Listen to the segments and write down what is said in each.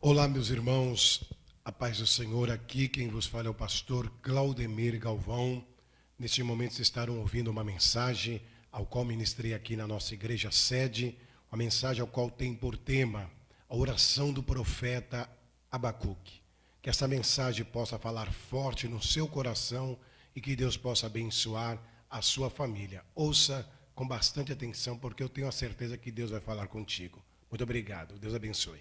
Olá, meus irmãos, a paz do Senhor. Aqui quem vos fala é o pastor Claudemir Galvão. Neste momento vocês estarão ouvindo uma mensagem ao qual ministrei aqui na nossa igreja sede, uma mensagem ao qual tem por tema a oração do profeta Abacuque. Que essa mensagem possa falar forte no seu coração e que Deus possa abençoar a sua família. Ouça com bastante atenção, porque eu tenho a certeza que Deus vai falar contigo. Muito obrigado. Deus abençoe.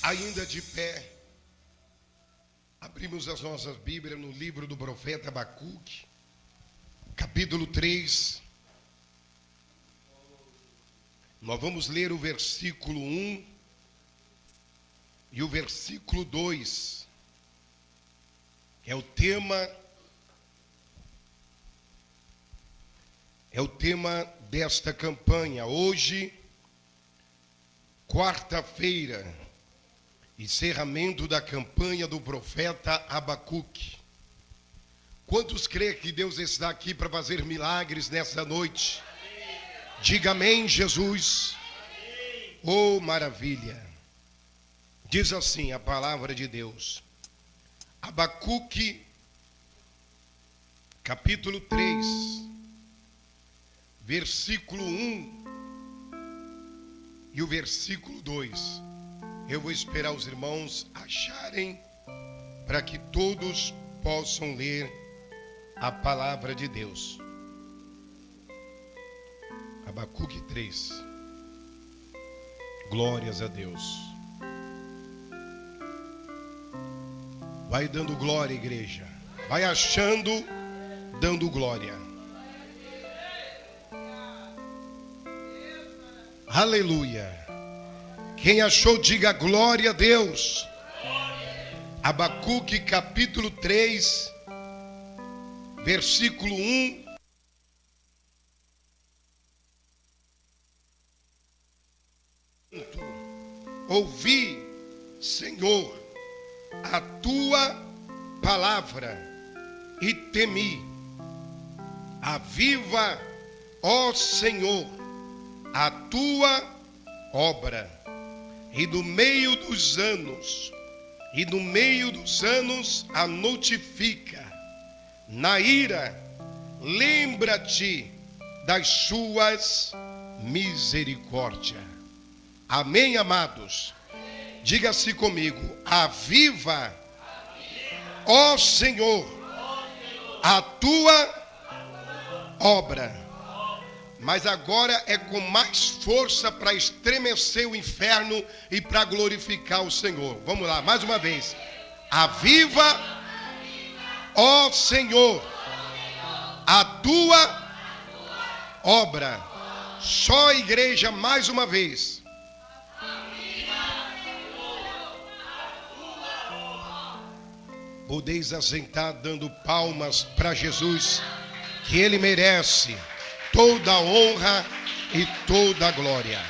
Ainda de pé, abrimos as nossas Bíblias no livro do profeta Abacuque, capítulo 3. Nós vamos ler o versículo 1 e o versículo 2, que é o tema desta campanha. Hoje, quarta-feira, encerramento da campanha do profeta Abacuque. Quantos creem que Deus está aqui para fazer milagres nessa noite? Amém. Diga amém, Jesus. Amém. Oh, maravilha. Diz assim a palavra de Deus. Abacuque, capítulo 3, versículo 1 e o versículo 2. Eu vou esperar os irmãos acharem para que todos possam ler a palavra de Deus. Abacuque 3. Glórias a Deus. Vai dando glória, igreja. Vai achando, dando glória. Aleluia. Quem achou, diga glória a Deus. Abacuque capítulo 3, versículo 1. Ouvi, Senhor, a tua palavra e temi. Aviva, ó Senhor, a tua obra. E no meio dos anos a notifica. Na ira, lembra-te das suas misericórdias. Amém, amados? Diga-se comigo: aviva, ó Senhor, a tua obra. Mas agora é com mais força para estremecer o inferno e para glorificar o Senhor. Vamos lá, mais uma vez. Aviva, ó Senhor, a tua obra. Só a igreja, mais uma vez. Podeis assentar dando palmas para Jesus, que Ele merece toda a honra e toda a glória.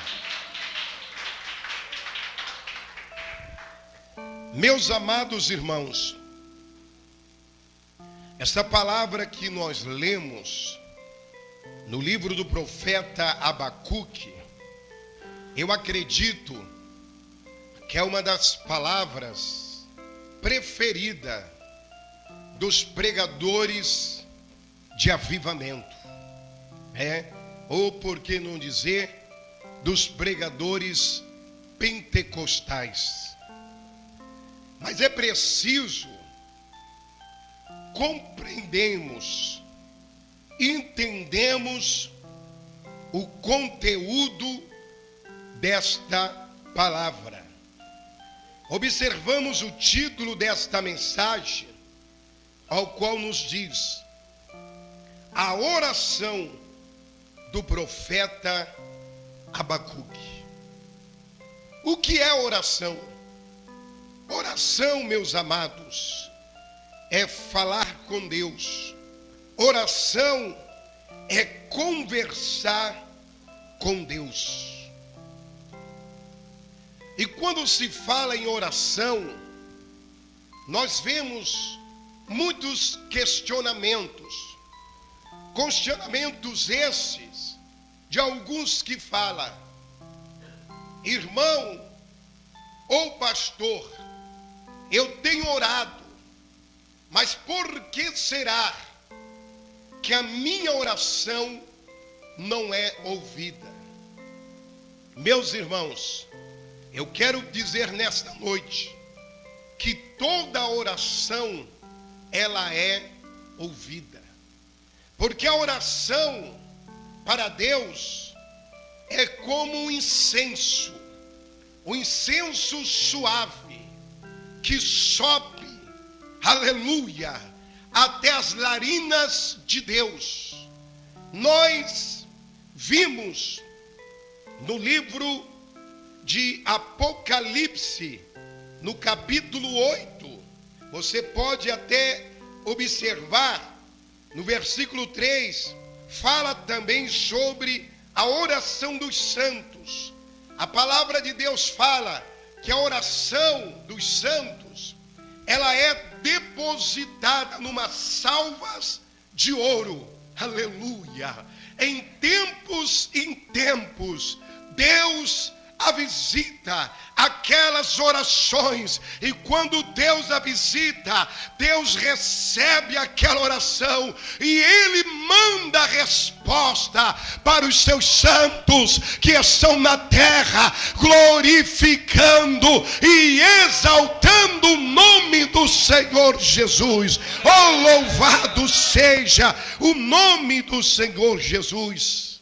Meus amados irmãos, esta palavra que nós lemos no livro do profeta Abacuque, eu acredito que é uma das palavras preferidas dos pregadores de avivamento. Ou por que não dizer, dos pregadores pentecostais. Mas é preciso entendemos o conteúdo desta palavra. Observamos o título desta mensagem, ao qual nos diz: a oração do profeta Abacuque. O que é oração? Oração, meus amados, é falar com Deus. Oração é conversar com Deus. E quando se fala em oração, nós vemos muitos questionamentos esses de alguns que falam: irmão ou pastor, eu tenho orado, mas por que será que a minha oração não é ouvida? Meus irmãos, eu quero dizer nesta noite que toda oração ela é ouvida. Porque a oração para Deus é como um incenso suave que sobe, aleluia, até as narinas de Deus. Nós vimos no livro de Apocalipse, no capítulo 8, você pode até observar, no versículo 3, fala também sobre a oração dos santos. A palavra de Deus fala que a oração dos santos, ela é depositada numas salvas de ouro. Aleluia! Em tempos, Deus a visita aquelas orações, e quando Deus a visita, Deus recebe aquela oração e Ele manda a resposta para os seus santos que estão na terra, glorificando e exaltando o nome do Senhor Jesus. Oh, louvado seja o nome do Senhor Jesus.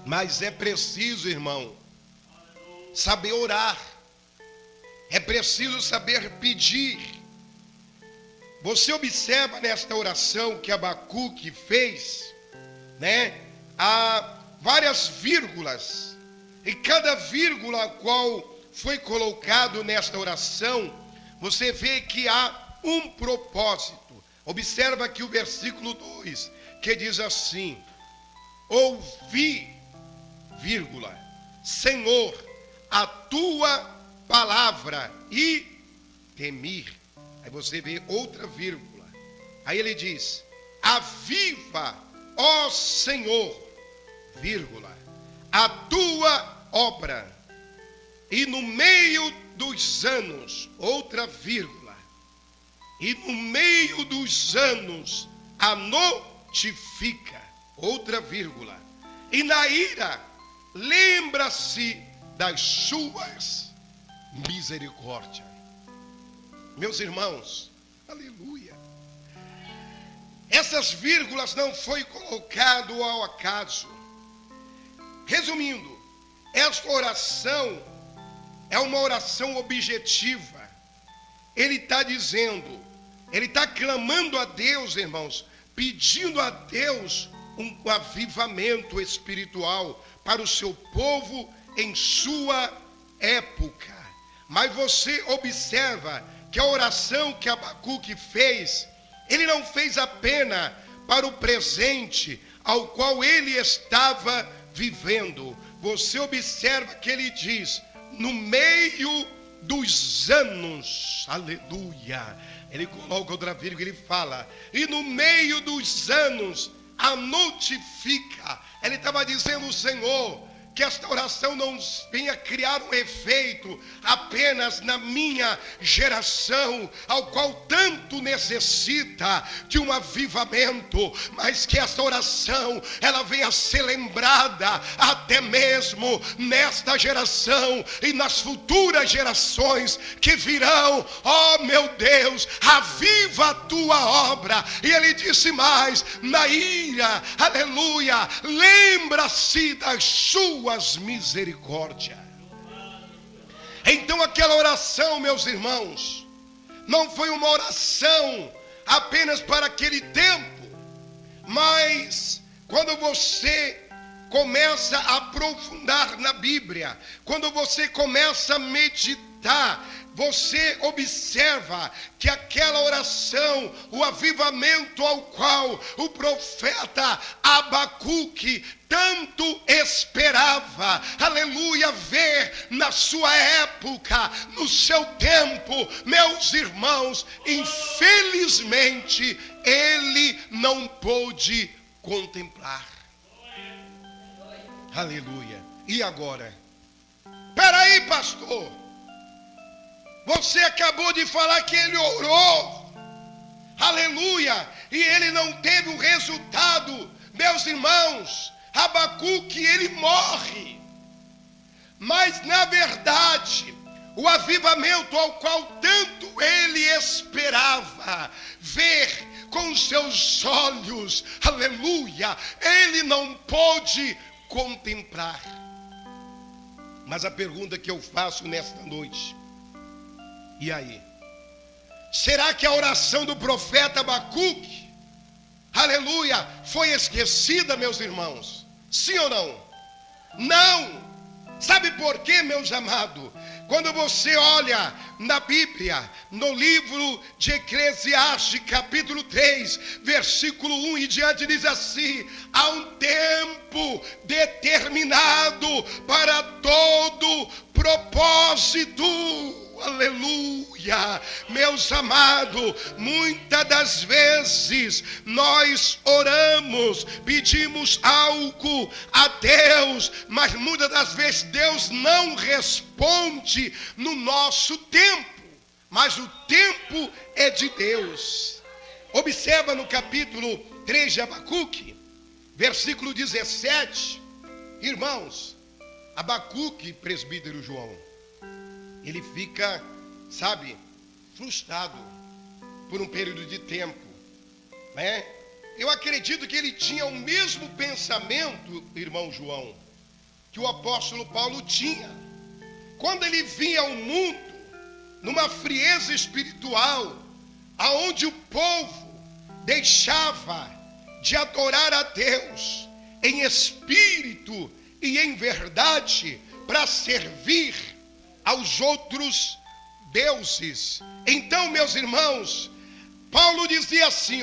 Mas é preciso, irmão, saber orar, é preciso saber pedir. Você observa nesta oração que Abacuque fez, né? Há várias vírgulas, e cada vírgula qual foi colocado nesta oração, você vê que há um propósito. Observa aqui o versículo 2, que diz assim: ouvi, vírgula, Senhor, a tua palavra e temir. Aí você vê outra vírgula. Aí ele diz: aviva, ó Senhor, vírgula, a tua obra, e no meio dos anos, outra vírgula, e no meio dos anos a notifica, outra vírgula, e na ira lembra-se das suas misericórdias. Meus irmãos, aleluia, essas vírgulas não foi colocado ao acaso. Resumindo, esta oração é uma oração objetiva. Ele está dizendo, ele está clamando a Deus, irmãos, pedindo a Deus um avivamento espiritual para o seu povo em sua época. Mas você observa que a oração que Abacuque fez, ele não fez apenas para o presente ao qual ele estava vivendo. Você observa que ele diz: no meio dos anos, aleluia, ele coloca outra vírgula, ele fala, e no meio dos anos a notifica. Ele estava dizendo, Senhor, que esta oração não venha criar um efeito apenas na minha geração, ao qual tanto necessita de um avivamento, mas que esta oração, ela venha ser lembrada até mesmo nesta geração e nas futuras gerações que virão. Oh meu Deus, aviva a tua obra. E ele disse mais, na ira, aleluia, lembra-se das suas misericórdias. Então aquela oração, meus irmãos, não foi uma oração apenas para aquele tempo, mas quando você começa a aprofundar na Bíblia, quando você começa a meditar, você observa que aquela oração, o avivamento ao qual o profeta Abacuque tanto esperava, aleluia, ver na sua época, no seu tempo, meus irmãos, infelizmente, ele não pôde contemplar. Aleluia. E agora? pastor? Você acabou de falar que ele orou. Aleluia. E ele não teve o resultado. Meus irmãos, Abacuque, ele morre. Mas na verdade, o avivamento ao qual tanto ele esperava ver com seus olhos, aleluia, ele não pôde contemplar. Mas a pergunta que eu faço nesta noite, e aí? Será que a oração do profeta Abacuque, aleluia, foi esquecida, meus irmãos? Sim ou não? Não. Sabe por quê, meus amados? Quando você olha na Bíblia, no livro de Eclesiastes, capítulo 3, versículo 1 e diante, diz assim: há um tempo determinado para todo propósito. Aleluia, meus amados, muitas das vezes nós oramos, pedimos algo a Deus, mas muitas das vezes Deus não responde no nosso tempo, mas o tempo é de Deus. Observa no capítulo 3 de Abacuque, versículo 17, irmãos, Abacuque, presbítero João, ele fica, sabe, frustrado por um período de tempo, né? Eu acredito que ele tinha o mesmo pensamento, irmão João, que o apóstolo Paulo tinha. Quando ele vinha ao mundo, numa frieza espiritual, aonde o povo deixava de adorar a Deus em espírito e em verdade, para servir aos outros deuses. Então, meus irmãos, Paulo dizia assim,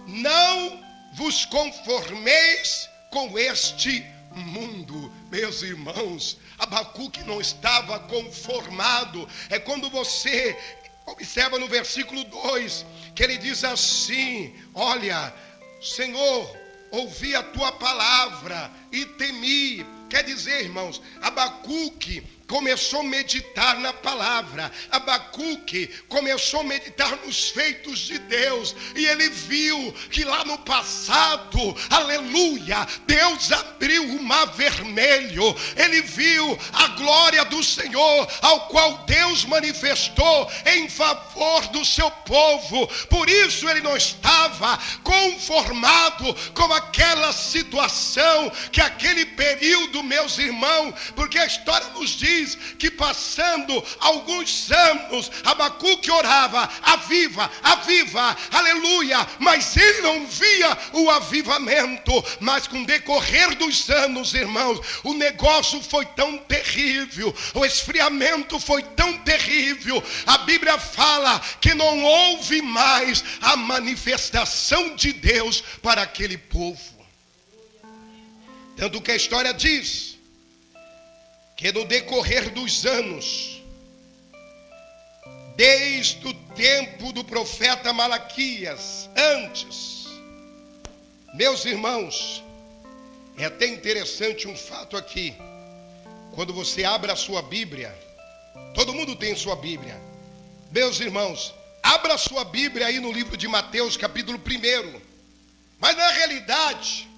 não vos conformeis com este mundo. Meus irmãos, Abacuque não estava conformado. É quando você observa no versículo 2, que ele diz assim, olha, Senhor, ouvi a tua palavra e temi. Quer dizer, irmãos, Abacuque começou a meditar na palavra. Abacuque começou a meditar nos feitos de Deus. E ele viu que lá no passado, aleluia, Deus abriu o mar vermelho. Ele viu a glória do Senhor, ao qual Deus manifestou em favor do seu povo. Por isso ele não estava conformado com aquela situação, que aquele período, meus irmãos, porque a história nos diz que passando alguns anos, Abacuque orava, aviva, aviva, aleluia, mas ele não via o avivamento. Mas com o decorrer dos anos, irmãos, o negócio foi tão terrível, o esfriamento foi tão terrível, a Bíblia fala que não houve mais a manifestação de Deus para aquele povo. Tanto que a história diz que no decorrer dos anos, desde o tempo do profeta Malaquias, antes, meus irmãos, é até interessante um fato aqui. Quando você abre a sua Bíblia, todo mundo tem sua Bíblia. Meus irmãos, abra a sua Bíblia aí no livro de Mateus, capítulo 1. Mas na realidade,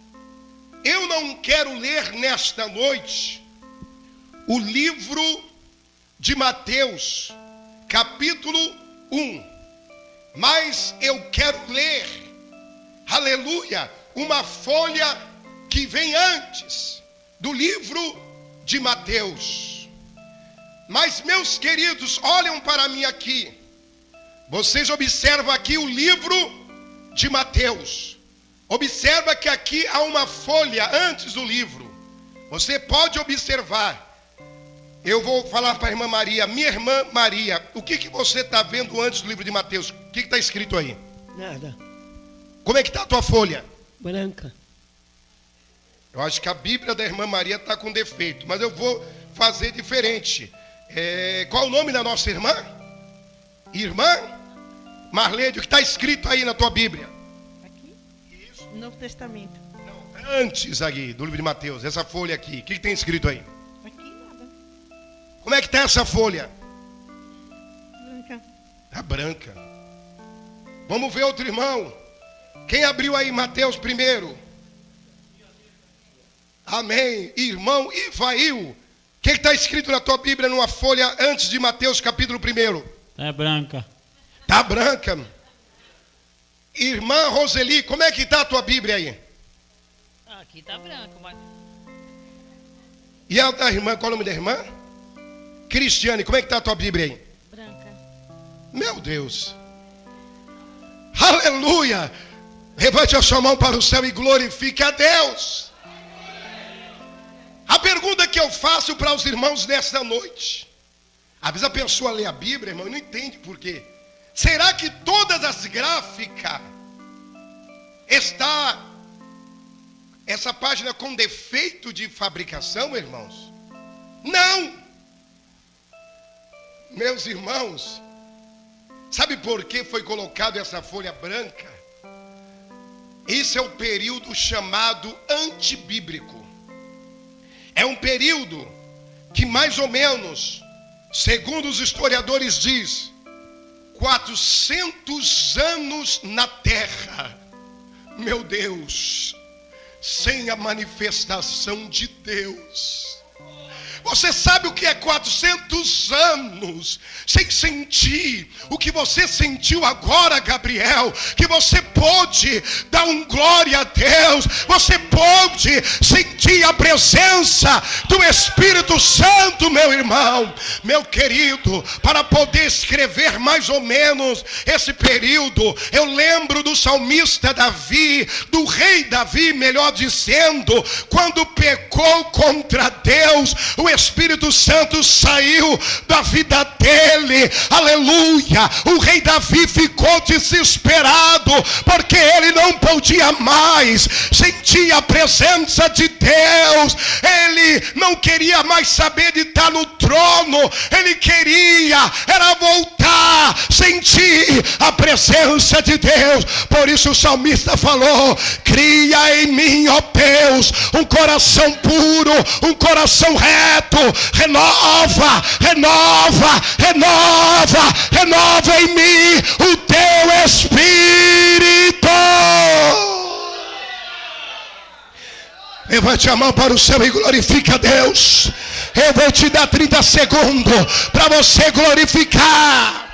eu não quero ler nesta noite o livro de Mateus, capítulo 1. Mas eu quero ler, aleluia, uma folha que vem antes do livro de Mateus. Mas, meus queridos, olhem para mim aqui. Vocês observam aqui o livro de Mateus. Observa que aqui há uma folha antes do livro. Você pode observar. Eu vou falar para a irmã Maria, minha irmã Maria, o que você está vendo antes do livro de Mateus? O que está escrito aí? Nada. Como é que está a tua folha? Branca. Eu acho que a Bíblia da irmã Maria está com defeito, mas eu vou fazer diferente. Qual o nome da nossa irmã? Irmã Marlene, o que está escrito aí na tua Bíblia? Aqui? Isso. Novo Testamento. Não, antes aí do livro de Mateus, essa folha aqui, o que tem escrito aí? Aqui nada. Como é que está essa folha? Branca. Está branca. Vamos ver outro irmão. Quem abriu aí Mateus primeiro? Amém. Irmão Ivail. O que está escrito na tua Bíblia numa folha antes de Mateus capítulo 1? É branca. Está branca. Irmã Roseli, como é que está a tua Bíblia aí? Aqui tá branco, mas... E a da irmã, qual é o nome da irmã? Cristiane, como é que está a tua Bíblia aí? branca. Meu Deus. Aleluia. Levante a sua mão para o céu e glorifique a Deus. A pergunta que eu faço para os irmãos nesta noite. Às vezes a pessoa lê a Bíblia, irmão, e não entende por quê. Será que todas as gráficas está essa página com defeito de fabricação, irmãos? Não. Meus irmãos, sabe por que foi colocado essa folha branca? Esse é o período chamado antibíblico. É um período que mais ou menos, segundo os historiadores diz, 400 anos na terra. Meu Deus, sem a manifestação de Deus. Você sabe o que é 400 anos sem sentir o que você sentiu agora, Gabriel? Que você pôde dar um glória a Deus. Você pôde sentir a presença do Espírito Santo, meu irmão, meu querido. Para poder escrever mais ou menos esse período, eu lembro do salmista Davi, do rei Davi, melhor dizendo, quando pecou contra Deus, o Espírito Santo saiu da vida dele, aleluia. O rei Davi ficou desesperado, porque ele não podia mais sentir a presença de Deus. Ele não queria mais saber de estar no trono, ele queria era voltar, sentir a presença de Deus. Por isso o salmista falou: cria em mim, ó Deus, um coração puro, um coração reto. Renova, renova, renova, renova em mim o teu Espírito. Levante a mão para o céu e glorifique a Deus. Eu vou te dar 30 segundos para você glorificar.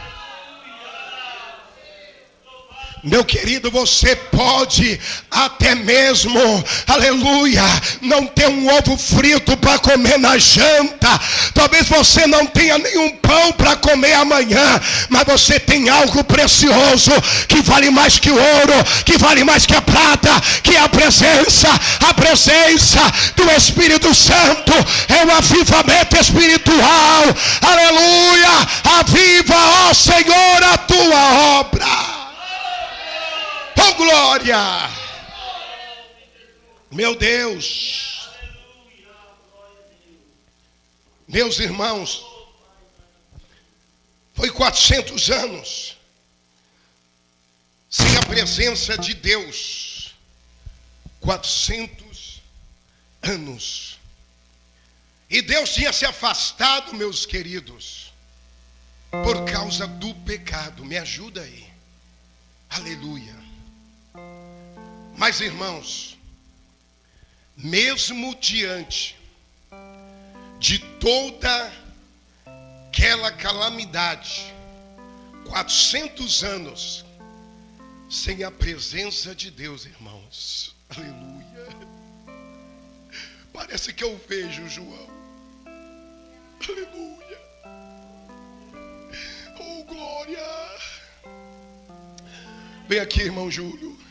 Meu querido, você pode até mesmo, aleluia, não ter um ovo frito para comer na janta. Talvez você não tenha nenhum pão para comer amanhã, mas você tem algo precioso que vale mais que o ouro, que vale mais que a prata, que é a presença do Espírito Santo. É um avivamento espiritual. Aleluia, aviva, ó Senhor, a tua obra. Oh, glória! Meu Deus! Meus irmãos, foi 400 anos sem a presença de Deus. 400 anos. E Deus tinha se afastado, meus queridos, por causa do pecado. Me ajuda aí. Aleluia. Mas, irmãos, mesmo diante de toda aquela calamidade, 400 anos sem a presença de Deus, irmãos, aleluia. Parece que eu vejo João, aleluia. Oh, glória. Vem aqui, irmão Júlio.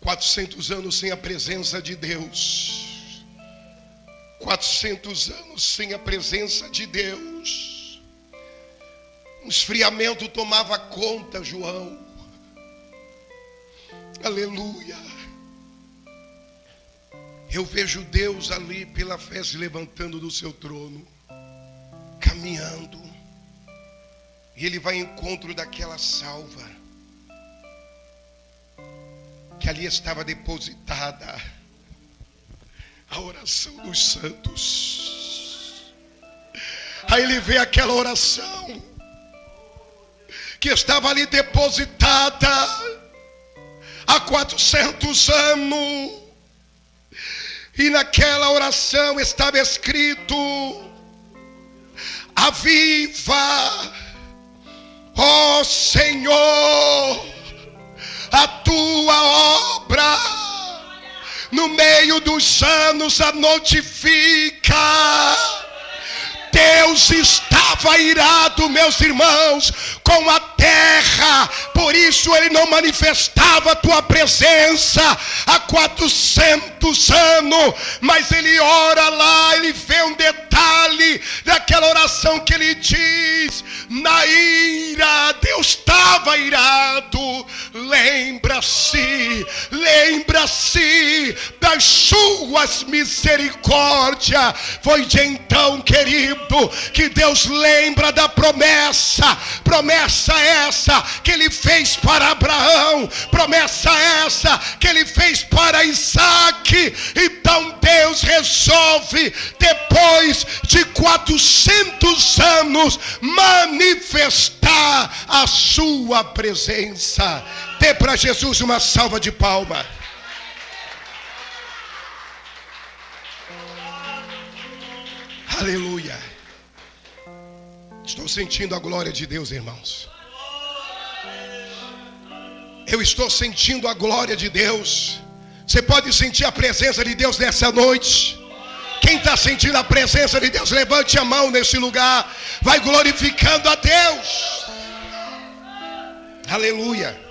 400 anos sem a presença de Deus. 400 anos sem a presença de Deus. Um esfriamento tomava conta, João. Aleluia. Eu vejo Deus ali pela fé se levantando do seu trono, caminhando. E Ele vai ao encontro daquela salva que ali estava depositada a oração dos santos. Aí ele vê aquela oração que estava ali depositada há 400 anos. E naquela oração estava escrito: aviva, ó Senhor, a tua obra no meio dos anos, a notifica. Deus estava irado, meus irmãos, com a terra, por isso ele não manifestava a tua presença há 400 anos, mas ele ora lá, ele vê um detalhe daquela oração que ele diz: na ira, Deus estava irado. Lembra-se das suas misericórdias. Foi de então, querido, que Deus lembra da promessa essa que ele fez para Abraão, promessa essa que ele fez para Isaac. Então Deus resolve, depois de 400 anos, manifestar a sua presença. Dê para Jesus uma salva de palmas. Aleluia. Estou sentindo a glória de Deus, irmãos. Eu estou sentindo a glória de Deus. Você pode sentir a presença de Deus nessa noite? Quem está sentindo a presença de Deus, levante a mão nesse lugar. Vai glorificando a Deus. Aleluia.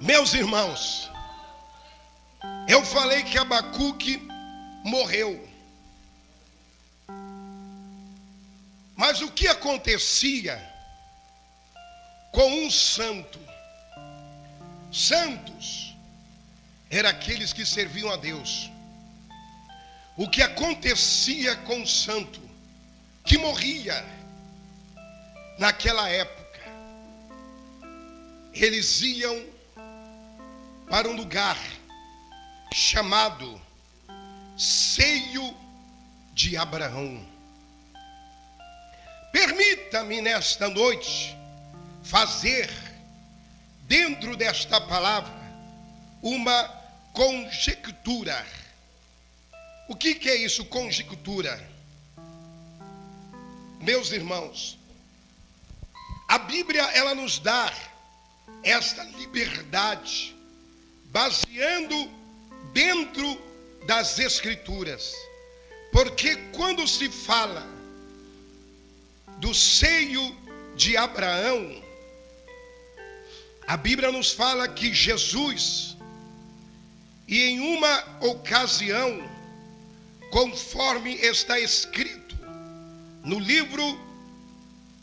Meus irmãos, eu falei que Abacuque morreu. Mas o que acontecia com um santo? Santos eram aqueles que serviam a Deus. O que acontecia com o santo que morria naquela época? Eles iam para um lugar chamado Seio de Abraão. Permita-me nesta noite fazer, dentro desta palavra, uma conjectura. O que é isso, conjectura? Meus irmãos, a Bíblia, ela nos dá esta liberdade, baseando dentro das Escrituras. Porque quando se fala do seio de Abraão, a Bíblia nos fala que Jesus, e em uma ocasião, conforme está escrito no livro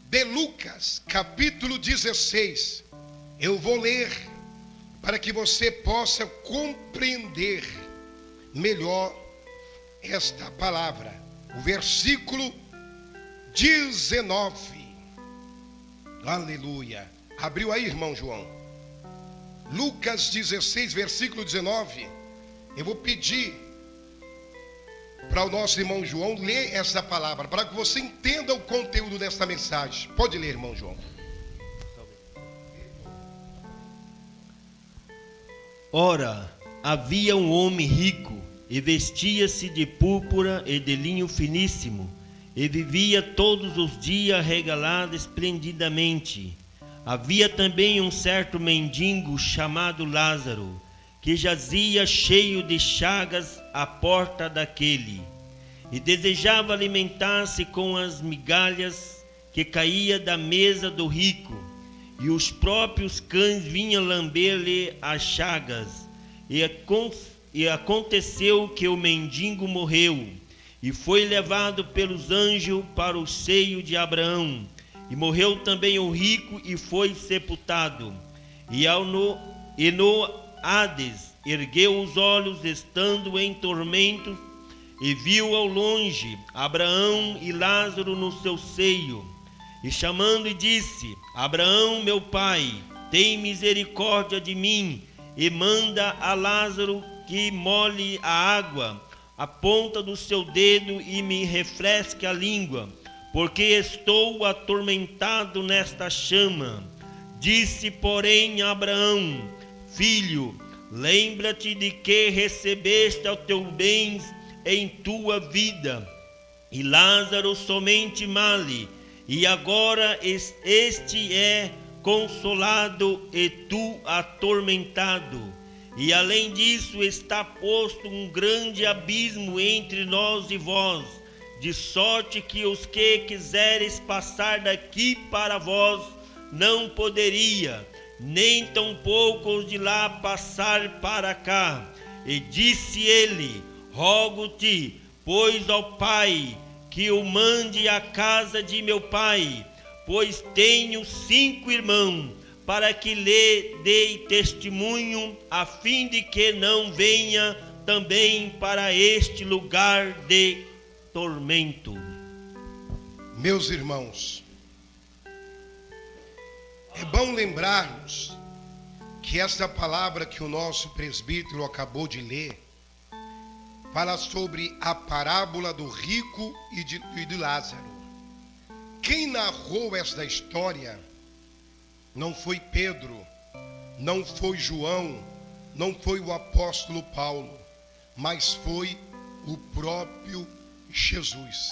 de Lucas, capítulo 16, eu vou ler para que você possa compreender melhor esta palavra. O versículo 19. Aleluia. Abriu aí, irmão João? Lucas 16, versículo 19. Eu vou pedir para o nosso irmão João ler essa palavra, para que você entenda o conteúdo desta mensagem. Pode ler, irmão João. Ora, havia um homem rico, e vestia-se de púrpura e de linho finíssimo, e vivia todos os dias regalado esplendidamente. Havia também um certo mendigo chamado Lázaro, que jazia cheio de chagas à porta daquele, e desejava alimentar-se com as migalhas que caía da mesa do rico, e os próprios cães vinham lamber-lhe as chagas. E aconteceu que o mendigo morreu, e foi levado pelos anjos para o seio de Abraão. E morreu também o rico e foi sepultado. E no Hades ergueu os olhos, estando em tormento, e viu ao longe Abraão e Lázaro no seu seio. E chamando e disse: Abraão, meu pai, tem misericórdia de mim, e manda a Lázaro que molhe a água a ponta do seu dedo e me refresque a língua, porque estou atormentado nesta chama. Disse, porém, Abraão: filho, lembra-te de que recebeste os teus bens em tua vida, e Lázaro somente male, e agora este é consolado e tu atormentado. E além disso está posto um grande abismo entre nós e vós, de sorte que os que quiseres passar daqui para vós não poderia, nem tampouco os de lá passar para cá. E disse ele: rogo-te, pois ao Pai, que o mande à casa de meu pai, pois tenho 5 irmãos, para que lhe dê testemunho, a fim de que não venha também para este lugar de tormento. Meus irmãos, é bom lembrarmos que esta palavra que o nosso presbítero acabou de ler fala sobre a parábola do rico e de Lázaro. Quem narrou esta história não foi Pedro, não foi João, não foi o apóstolo Paulo, mas foi o próprio Jesus.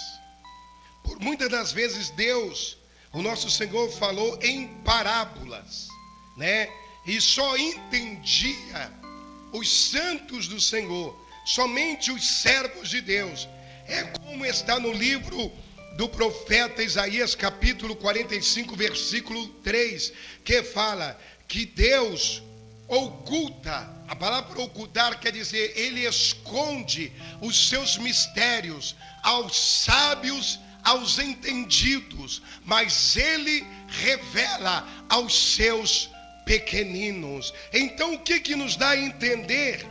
Por muitas das vezes Deus, o nosso Senhor, falou em parábolas, né? E só entendia os santos do Senhor, somente os servos de Deus. É como está no livro do profeta Isaías, capítulo 45, versículo 3, que fala que Deus oculta. A palavra ocultar quer dizer, ele esconde os seus mistérios aos sábios, aos entendidos, mas ele revela aos seus pequeninos. Então o que nos dá a entender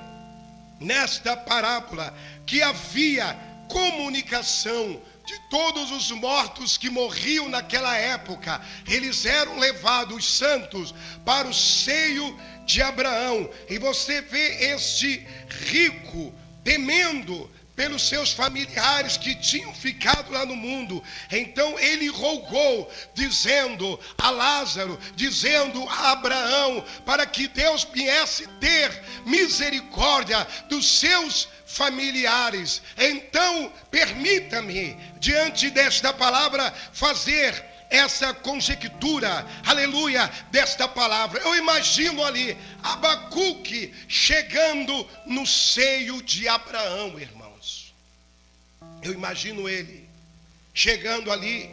nesta parábola? Que havia comunicação de todos os mortos que morriam naquela época. Eles eram levados, santos, para o seio de Abraão. E você vê este rico temendo pelos seus familiares que tinham ficado lá no mundo. Então ele rogou, dizendo a Lázaro, dizendo a Abraão, para que Deus viesse ter misericórdia dos seus familiares. Então permita-me, diante desta palavra, fazer essa conjectura, aleluia, desta palavra. Eu imagino ali Abacuque chegando no seio de Abraão, irmãos. Eu imagino ele chegando ali.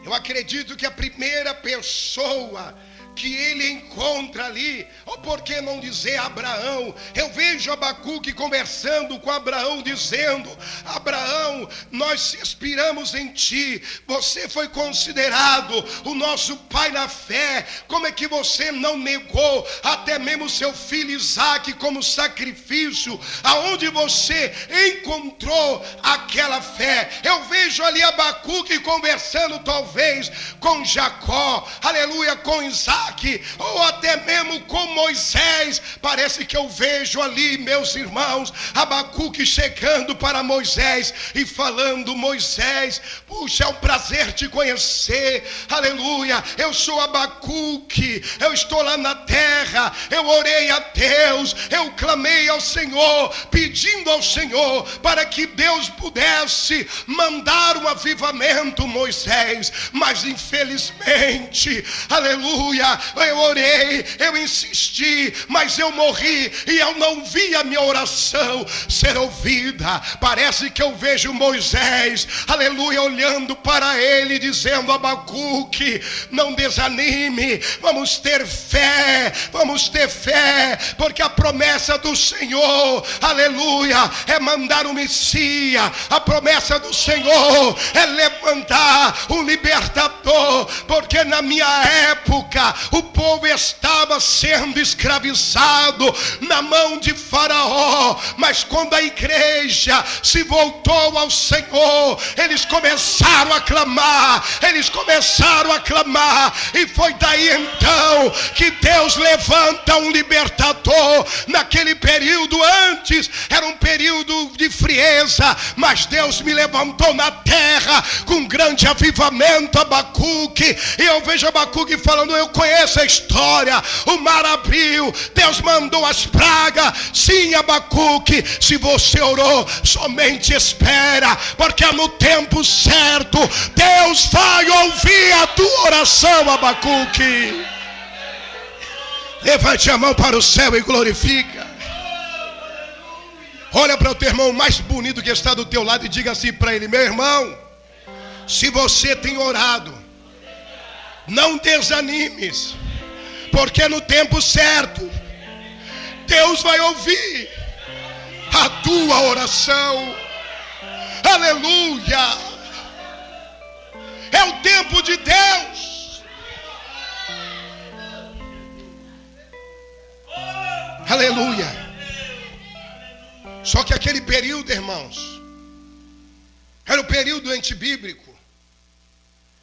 Eu acredito que a primeira pessoa que ele encontra ali, ou por que não dizer Abraão? Eu vejo Abacuque conversando com Abraão, dizendo: Abraão, nós inspiramos em ti, você foi considerado o nosso pai na fé. Como é que você não negou até mesmo seu filho Isaque como sacrifício? Aonde você encontrou aquela fé? Eu vejo ali Abacuque conversando talvez com Jacó, aleluia, com Isaque, ou até mesmo com Moisés. Parece que eu vejo ali, meus irmãos, Abacuque chegando para Moisés e falando: Moisés, puxa, é um prazer te conhecer, aleluia, eu sou Abacuque, eu estou lá na terra, eu orei a Deus, eu clamei ao Senhor, pedindo ao Senhor para que Deus pudesse mandar um avivamento, Moisés, mas infelizmente, aleluia, eu orei, eu insisti, mas eu morri e eu não vi a minha oração ser ouvida. Parece que eu vejo Moisés, aleluia, olhando para ele, dizendo: Abacuque, não desanime, vamos ter fé, porque a promessa do Senhor, aleluia, é mandar um Messias. A promessa do Senhor é levantar um libertador, porque na minha época o povo estava sendo escravizado na mão de Faraó, mas quando a igreja se voltou ao Senhor, eles começaram a clamar, e foi daí então que Deus levanta um libertador. levantou naquele período antes, era um período de frieza, mas Deus me levantou na terra com grande avivamento, Abacuque. E eu vejo Abacuque falando: eu conheço a história, o mar abriu, Deus mandou as pragas. Sim, Abacuque, se você orou, somente espera, porque é no tempo certo Deus vai ouvir a tua oração, Abacuque. Levante a mão para o céu e glorifica. Olha para o teu irmão mais bonito que está do teu lado e diga assim para ele: meu irmão, se você tem orado, não desanimes, porque no tempo certo Deus vai ouvir a tua oração. Aleluia! É o tempo de Deus. Aleluia! Só que aquele período, irmãos, era o período antibíblico.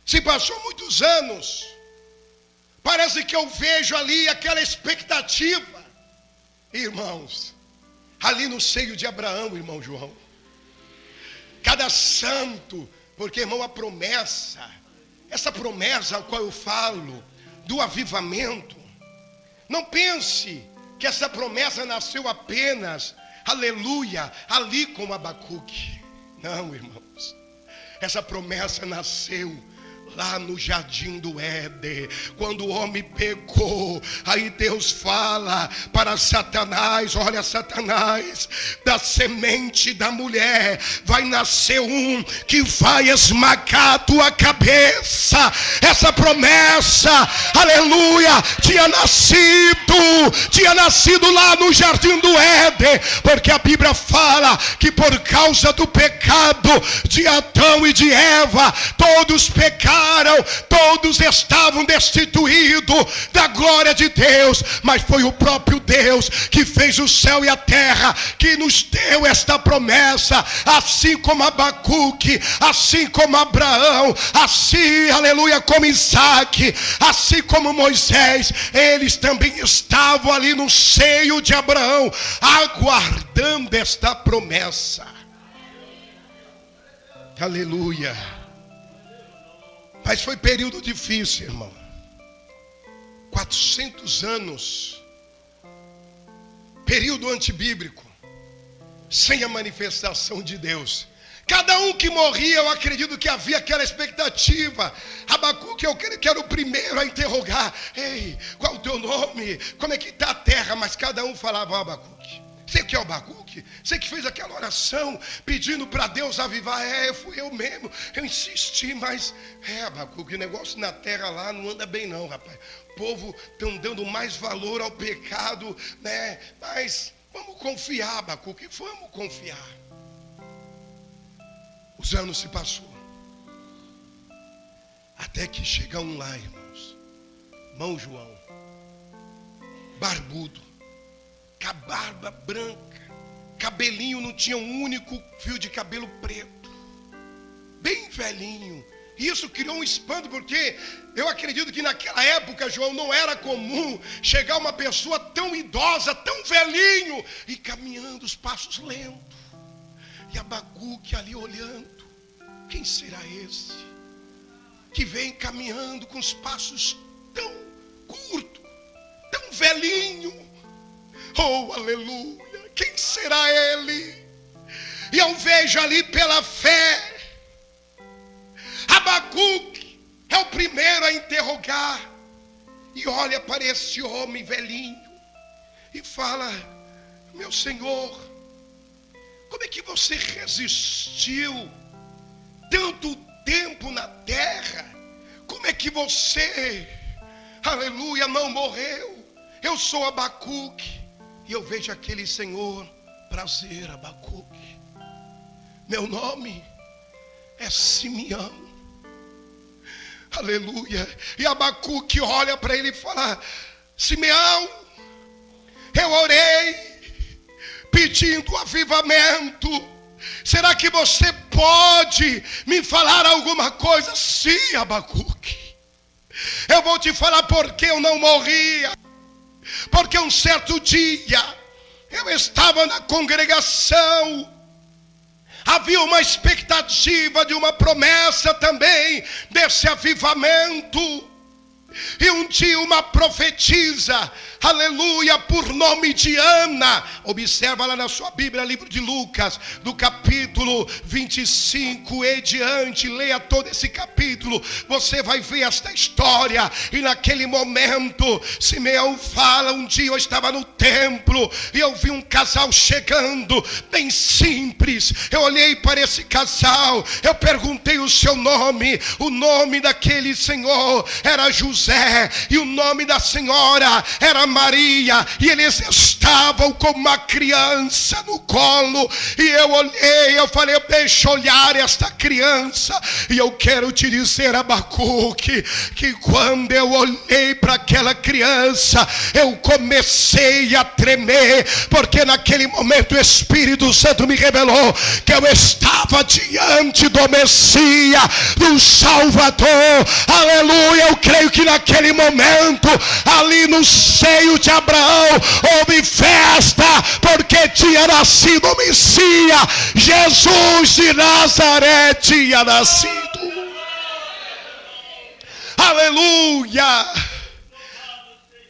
Se passou muitos anos, parece que eu vejo ali aquela expectativa, irmãos, ali no seio de Abraão, irmão João. Cada santo, porque, irmão, a promessa, essa promessa a qual eu falo, do avivamento, não pense que essa promessa nasceu apenas, aleluia, ali com Abacuque. Não, irmãos, essa promessa nasceu lá no jardim do Éden, quando o homem pecou. Aí Deus fala para Satanás: olha, Satanás, da semente da mulher vai nascer um que vai esmagar a tua cabeça. Essa promessa, aleluia, tinha nascido lá no jardim do Éden, porque a Bíblia fala que por causa do pecado de Adão e de Eva, todos pecaram, todos estavam destituídos da glória de Deus, mas foi o próprio Deus que fez o céu e a terra, que nos deu esta promessa, assim como Abacuque, assim como Abraão, assim, aleluia, como Isaac, assim como Moisés. Eles também estavam ali no seio de Abraão, aguardando esta promessa. Aleluia. Mas foi período difícil, irmão. 400 anos. Período antibíblico. Sem a manifestação de Deus. Cada um que morria, eu acredito que havia aquela expectativa. Abacuque, eu creio que era o primeiro a interrogar: ei, qual o teu nome? Como é que está a terra? Mas cada um falava: Abacuque. Você que é o Abacuque? Você que fez aquela oração pedindo para Deus avivar? Fui eu mesmo. Eu insisti, mas Abacuque, o negócio na terra lá não anda bem não, rapaz. O povo estão dando mais valor ao pecado, né? Mas vamos confiar, Abacuque, vamos confiar. Os anos se passou. Até que chega um lá, irmãos. Irmão João, barbudo, com a barba branca, cabelinho, não tinha um único fio de cabelo preto, bem velhinho. E isso criou um espanto, porque eu acredito que naquela época, João, não era comum chegar uma pessoa tão idosa, tão velhinho, e caminhando os passos lentos. E Abacuque ali olhando: quem será esse que vem caminhando com os passos tão curtos, tão velhinho? Oh, aleluia, quem será ele? E eu vejo ali pela fé, Abacuque é o primeiro a interrogar, e olha para esse homem velhinho e fala: meu Senhor, como é que você resistiu tanto tempo na terra? Como é que você, aleluia, não morreu? Eu sou Abacuque. E eu vejo aquele Senhor: prazer, Abacuque, meu nome é Simeão. Aleluia. E Abacuque olha para ele e fala: Simeão, eu orei pedindo avivamento. Será que você pode me falar alguma coisa? Sim, Abacuque. Eu vou te falar porque eu não morria. Porque um certo dia eu estava na congregação, havia uma expectativa de uma promessa também desse avivamento. E um dia uma profetisa, aleluia, por nome de Ana, observa lá na sua Bíblia, livro de Lucas, do capítulo 25 e diante, leia todo esse capítulo, você vai ver esta história. E naquele momento, Simeão fala, um dia eu estava no templo, e eu vi um casal chegando, bem simples, eu olhei para esse casal, eu perguntei o seu nome, o nome daquele senhor era José, e o nome da senhora era Maria, e eles estavam com uma criança no colo, e eu olhei, eu falei, deixa eu olhar esta criança, e eu quero te dizer, Abacuque, que quando eu olhei para aquela criança, eu comecei a tremer, porque naquele momento o Espírito Santo me revelou que eu estava diante do Messias, do Salvador, aleluia. Eu creio que naquele momento, ali no seio de Abraão, houve festa, porque tinha nascido o Messias, Jesus de Nazaré tinha nascido. Aleluia.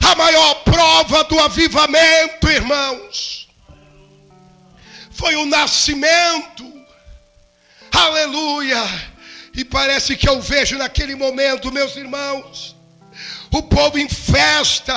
A maior prova do avivamento, irmãos, foi o nascimento. Aleluia. E parece que eu vejo naquele momento, meus irmãos, o povo em festa,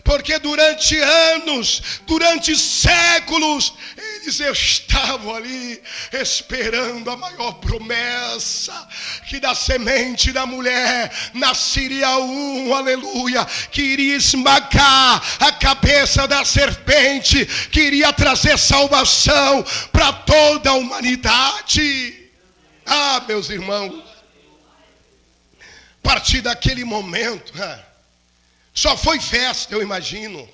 porque durante anos, durante séculos, eles estavam ali esperando a maior promessa, que da semente da mulher nasceria um, aleluia, que iria esmagar a cabeça da serpente, que iria trazer salvação para toda a humanidade. Ah, meus irmãos, a partir daquele momento, só foi festa, eu imagino.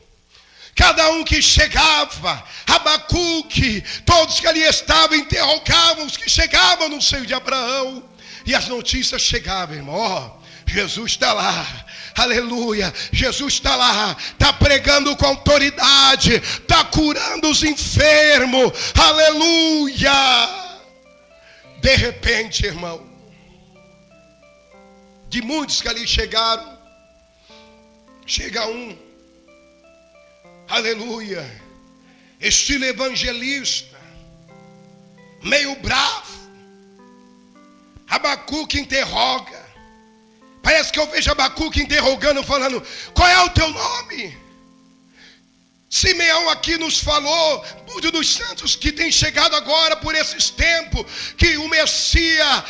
Cada um que chegava, Abacuque, todos que ali estavam, interrogavam os que chegavam no seio de Abraão. E as notícias chegavam, irmão, ó, Jesus está lá, aleluia, Jesus está lá, está pregando com autoridade, está curando os enfermos, aleluia. De repente, irmão, de muitos que ali chegaram, chega um, aleluia, estilo evangelista, meio bravo. Abacuque interroga, parece que eu vejo Abacuque interrogando, falando, qual é o teu nome? Simeão aqui nos falou, muitos dos santos que tem chegado agora por esses tempos, que o Messias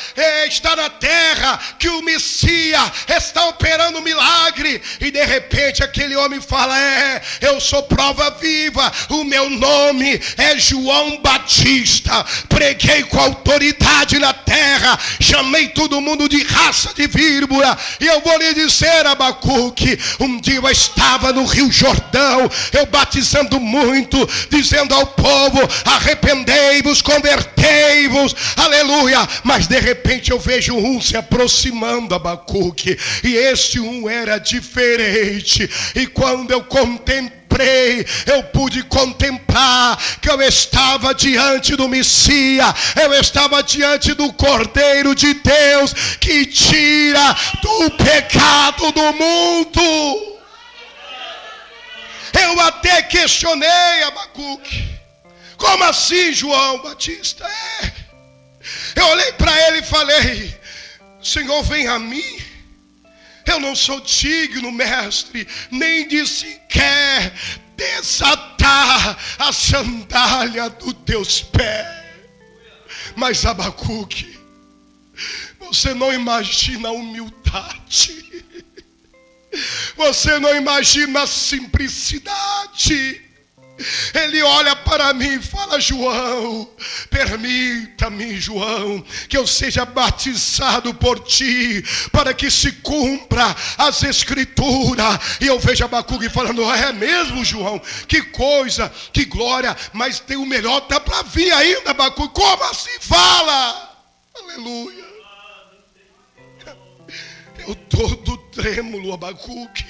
está na terra, que o Messias está operando milagre, e de repente aquele homem fala, eu sou prova viva, o meu nome é João Batista, preguei com autoridade na terra, chamei todo mundo de raça de víbora, e eu vou lhe dizer, Abacuque, um dia eu estava no Rio Jordão, eu batizando muito, dizendo ao povo, arrependei-vos, convertei-vos, aleluia, mas de repente eu vejo um se aproximando, Abacuque, e esse um era diferente, e quando eu contemplei, eu pude contemplar que eu estava diante do Messias, eu estava diante do Cordeiro de Deus, que tira do pecado do mundo. Eu até questionei Abacuque, como assim, João Batista? Eu olhei para ele e falei, Senhor, vem a mim, eu não sou digno, mestre, nem de sequer desatar a sandália dos teus pés. Mas Abacuque, você não imagina a humildade, você não imagina a simplicidade. Ele olha para mim e fala, João, permita-me, João, que eu seja batizado por ti, para que se cumpra as escrituras. E eu vejo Abacuque falando, é mesmo, João? Que coisa, que glória, mas tem o melhor, tá para vir ainda, Abacuque. Como assim? Fala! Aleluia. Eu todo trêmulo, Abacuque,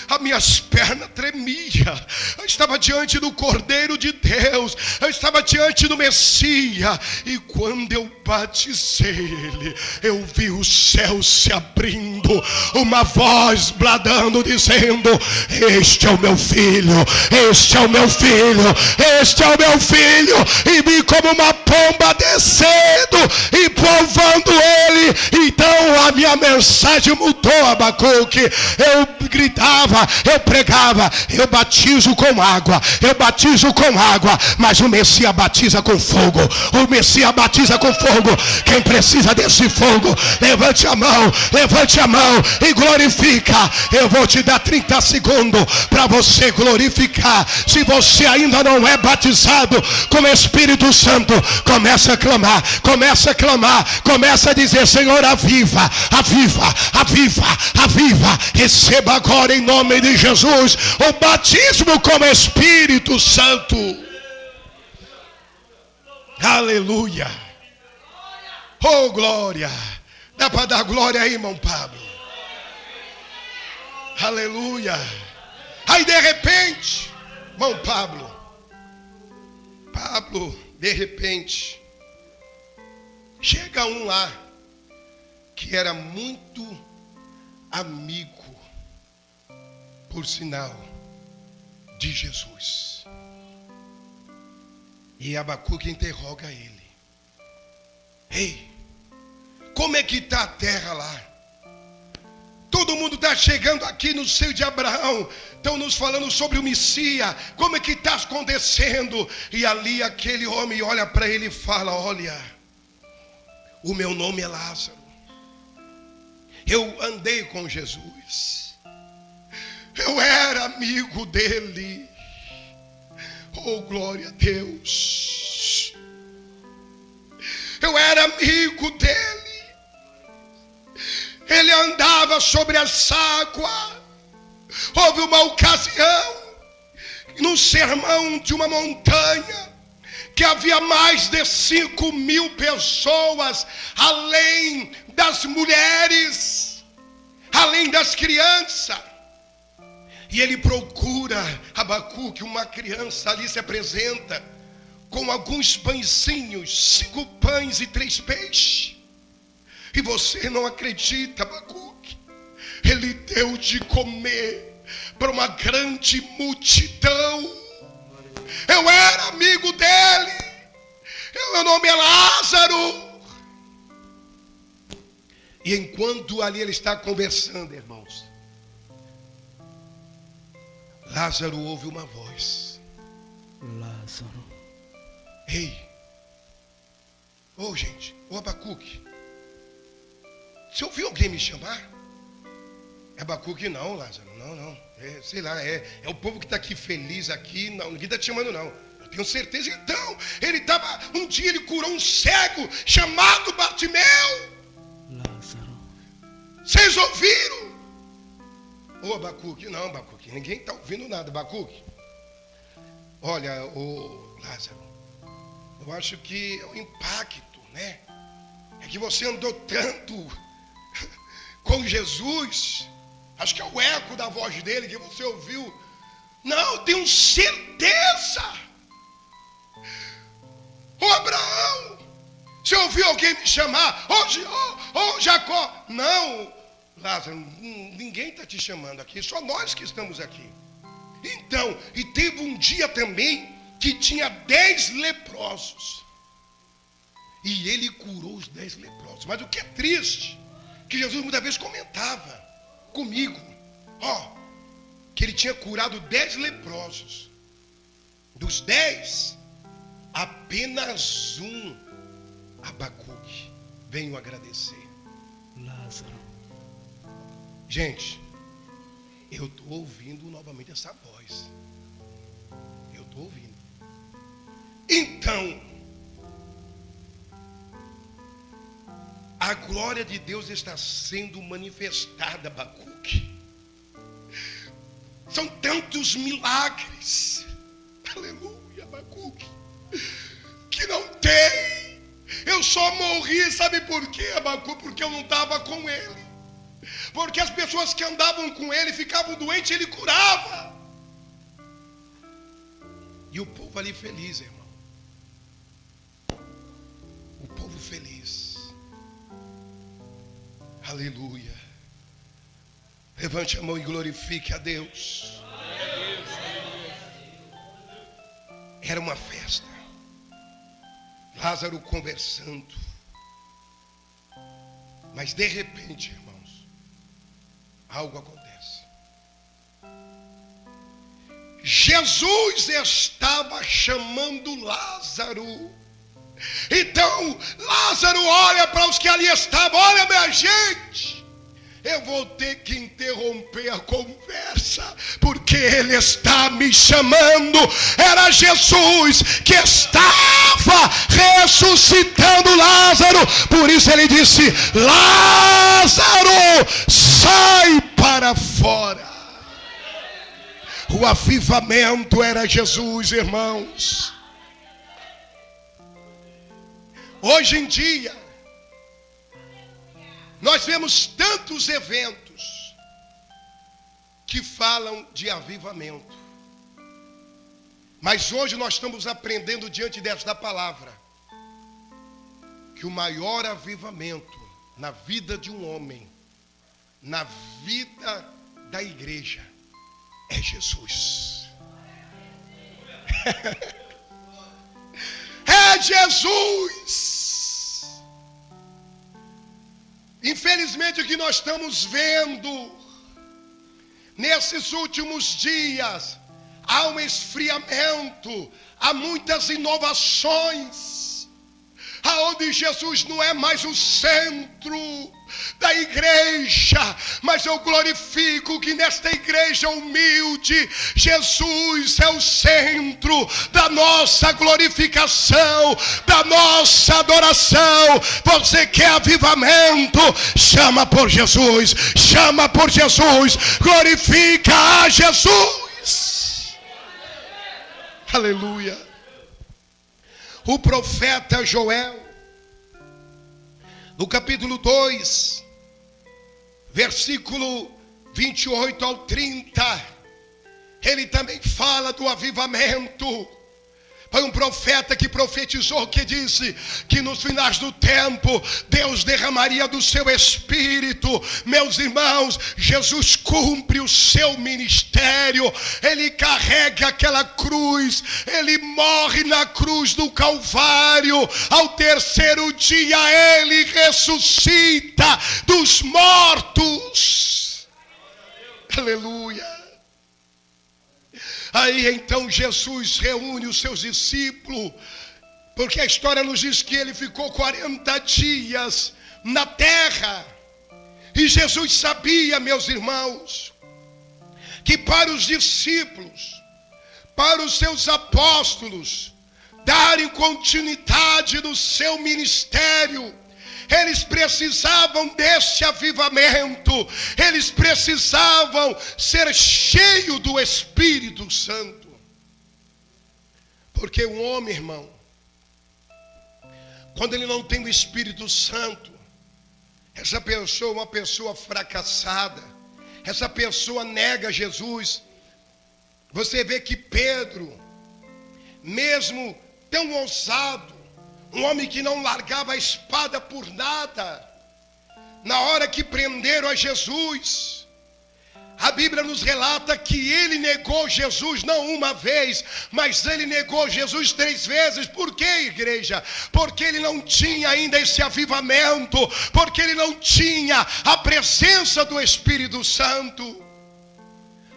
as minhas pernas tremiam. Eu estava diante do Cordeiro de Deus, eu estava diante do Messias, e quando eu batizei ele, eu vi o céu se abrindo, uma voz bradando, dizendo: este é o meu filho, este é o meu filho, este é o meu filho. E vi como uma pomba descendo e povoando ele. Então a minha mensagem mudou, Abacuque. Eu gritava, eu pregava: eu batizo com água, eu batizo com água, mas o Messias batiza com fogo, o Messias batiza com fogo. Quem precisa desse fogo, levante a mão e glorifica. Eu vou te dar 30 segundos para você glorificar. Se você ainda não é batizado com o Espírito Santo, começa a clamar, começa a dizer: Senhor, aviva, aviva, aviva, aviva. Receba agora em nome de Jesus o batismo com o Espírito Santo. Aleluia. Oh, glória. Dá para dar glória aí, irmão Pablo? Aleluia. Aí de repente, irmão Pablo, de repente, chega um lá que era muito amigo, por sinal, de Jesus. E Abacuque interroga ele: ei, como é que está a terra lá? Todo mundo está chegando aqui no seio de Abraão, estão nos falando sobre o Messias, como é que está acontecendo? E ali aquele homem olha para ele e fala: olha, o meu nome é Lázaro, eu andei com Jesus, eu era amigo dele. Oh, glória a Deus. Eu era amigo dele. Ele andava sobre as águas. Houve uma ocasião, num sermão de uma montanha, que havia mais de 5.000 pessoas, além das mulheres, além das crianças. E ele procura, Abacuque, uma criança ali se apresenta com alguns pãezinhos, 5 pães e 3 peixes. E você não acredita, Abacuque, ele deu de comer para uma grande multidão. Eu era amigo dele, meu nome é Lázaro. E enquanto ali ele está conversando, irmãos, Lázaro ouve uma voz: Lázaro. Ei, gente, Abacuque, você ouviu alguém me chamar? Abacuque: não, Lázaro, não. Sei lá, é o povo que está aqui feliz aqui, não, ninguém está te chamando não. Eu tenho certeza. Então, um dia ele curou um cego chamado Bartimeu. Lázaro. Vocês ouviram? Abacuque: não, Abacuque, ninguém está ouvindo nada, Abacuque. Olha, Lázaro, eu acho que é o impacto, né? É que você andou tanto com Jesus, acho que é o eco da voz dele que você ouviu. Não, tenho certeza. Abraão, você ouviu alguém me chamar? Jacó? Não, Lázaro, ninguém está te chamando aqui, só nós que estamos aqui. Então, e teve um dia também que tinha 10 leprosos. E ele curou os 10 leprosos. Mas o que é triste, que Jesus muitas vezes comentava comigo, que ele tinha curado 10 leprosos. Dos 10, apenas um, Abacuque, venho agradecer. Lázaro. Gente, eu estou ouvindo novamente essa voz. Eu estou ouvindo. Então, a glória de Deus está sendo manifestada, Abacuque. São tantos milagres, aleluia, Abacuque, que não tem. Eu só morri, sabe por quê, Abacuque? Porque eu não estava com ele. Porque as pessoas que andavam com ele ficavam doentes, ele curava. E o povo ali feliz, irmão. O povo feliz. Aleluia. Levante a mão e glorifique a Deus. Era uma festa. Lázaro conversando. Mas de repente, irmãos, algo acontece. Jesus estava chamando Lázaro. Então Lázaro olha para os que ali estavam. Olha, minha gente, eu vou ter que interromper a conversa, porque ele está me chamando. Era Jesus que estava ressuscitando Lázaro. Por isso ele disse: Lázaro, sai para fora. O avivamento era Jesus, irmãos. Hoje em dia, nós vemos tantos eventos que falam de avivamento. Mas hoje nós estamos aprendendo diante desta palavra que o maior avivamento na vida de um homem, na vida da igreja, é Jesus. É Jesus. Infelizmente o que nós estamos vendo nesses últimos dias, há um esfriamento, há muitas inovações, aonde Jesus não é mais o centro da igreja, mas eu glorifico que nesta igreja humilde, Jesus é o centro da nossa glorificação, da nossa adoração. Você quer avivamento? Chama por Jesus, chama por Jesus, glorifica a Jesus. Aleluia. O profeta Joel, no capítulo 2, versículo 28 ao 30, ele também fala do avivamento. Foi um profeta que profetizou, que disse que nos finais do tempo Deus derramaria do seu Espírito. Meus irmãos, Jesus cumpre o seu ministério. Ele carrega aquela cruz, ele morre na cruz do Calvário. Ao terceiro dia ele ressuscita dos mortos. Aleluia. Aí então Jesus reúne os seus discípulos, porque a história nos diz que ele ficou 40 dias na terra. E Jesus sabia, meus irmãos, que para os discípulos, para os seus apóstolos, darem continuidade no seu ministério, eles precisavam desse avivamento, eles precisavam ser cheios do Espírito Santo. Porque um homem, irmão, quando ele não tem o Espírito Santo, essa pessoa é uma pessoa fracassada, essa pessoa nega Jesus. Você vê que Pedro, mesmo tão ousado, um homem que não largava a espada por nada, na hora que prenderam a Jesus, a Bíblia nos relata que ele negou Jesus não uma vez, mas ele negou Jesus 3 vezes. Por quê, igreja? Porque ele não tinha ainda esse avivamento, porque ele não tinha a presença do Espírito Santo.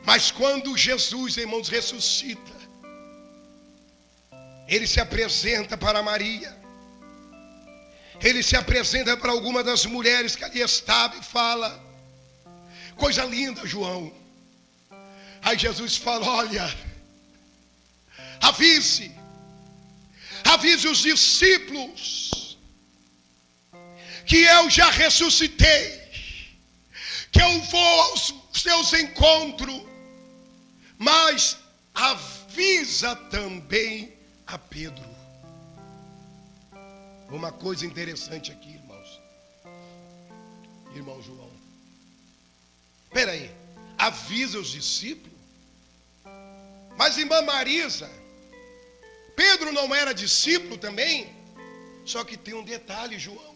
Mas quando Jesus, irmãos, ressuscita, ele se apresenta para Maria. Ele se apresenta para alguma das mulheres que ali estavam e fala: coisa linda, João. Aí Jesus fala: olha, avise os discípulos que eu já ressuscitei, que eu vou aos seus encontros, mas avisa também a Pedro. Uma coisa interessante aqui, irmãos. Irmão João, Espera aí, avisa os discípulos? Mas irmã Marisa, Pedro não era discípulo também? Só que tem um detalhe, João.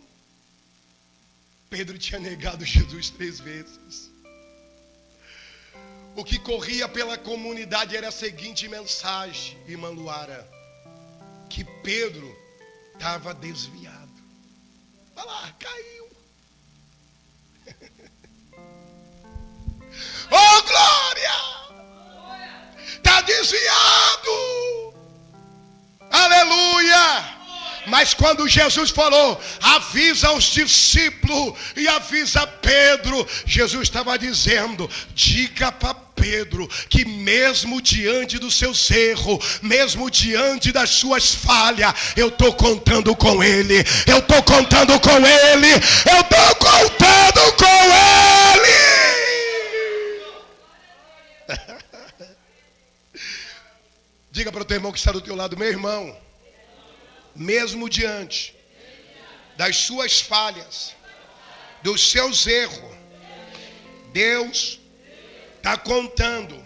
Pedro tinha negado Jesus 3 vezes. O que corria pela comunidade era a seguinte mensagem, irmã Luara, que Pedro estava desviado. Olha lá, caiu. Oh, glória! Está desviado. Aleluia! Mas quando Jesus falou, avisa os discípulos e avisa Pedro, Jesus estava dizendo, diga para Pedro que mesmo diante dos seus erros, mesmo diante das suas falhas, eu estou contando com ele, eu estou contando com ele, eu estou contando com ele. Diga para o teu irmão que está do teu lado, meu irmão, mesmo diante das suas falhas, dos seus erros, Deus está contando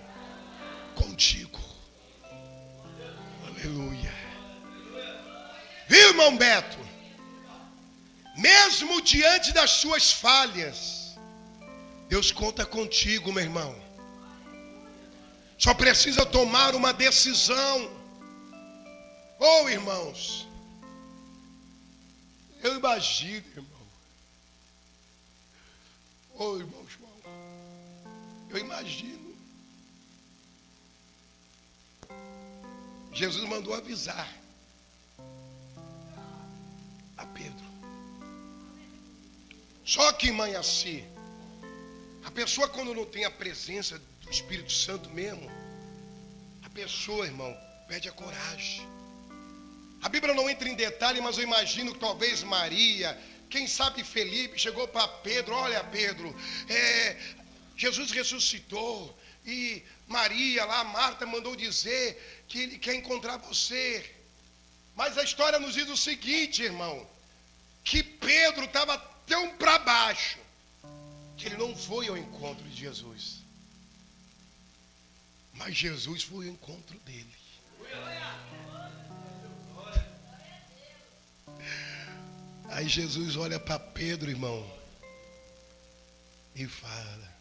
contigo. Aleluia. Viu, irmão Beto? Mesmo diante das suas falhas, Deus conta contigo, meu irmão. Só precisa tomar uma decisão. Oh, irmãos, eu imagino, irmão. Oh, irmão João, eu imagino. Jesus mandou avisar a Pedro. Só que, mãe, assim, a pessoa quando não tem a presença do Espírito Santo mesmo, a pessoa, irmão, perde a coragem. A Bíblia não entra em detalhe, mas eu imagino que talvez Maria, quem sabe Felipe, chegou para Pedro, olha Pedro, Jesus ressuscitou, e Maria lá, Marta, mandou dizer que ele quer encontrar você. Mas a história nos diz o seguinte, irmão, que Pedro estava tão para baixo, que ele não foi ao encontro de Jesus. Mas Jesus foi ao encontro dele. Aí Jesus olha para Pedro, irmão, e fala,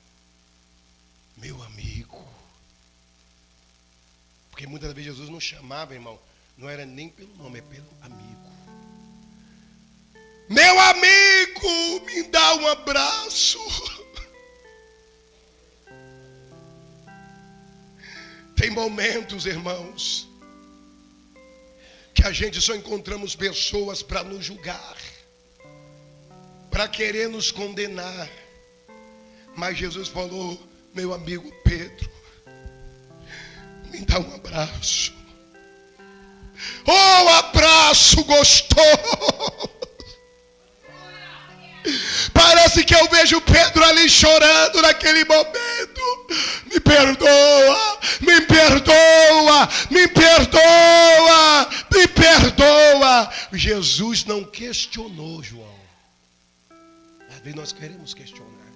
meu amigo. Porque muitas vezes Jesus não chamava, irmão, não era nem pelo nome, é pelo amigo. Meu amigo, me dá um abraço. Tem momentos, irmãos, que a gente só encontramos pessoas para nos julgar, para querer nos condenar. Mas Jesus falou, meu amigo Pedro, me dá um abraço. Oh, abraço gostoso. Parece que eu vejo Pedro ali chorando naquele momento. Me perdoa, me perdoa, me perdoa, me perdoa. Jesus não questionou, João. Às vezes nós queremos questionar.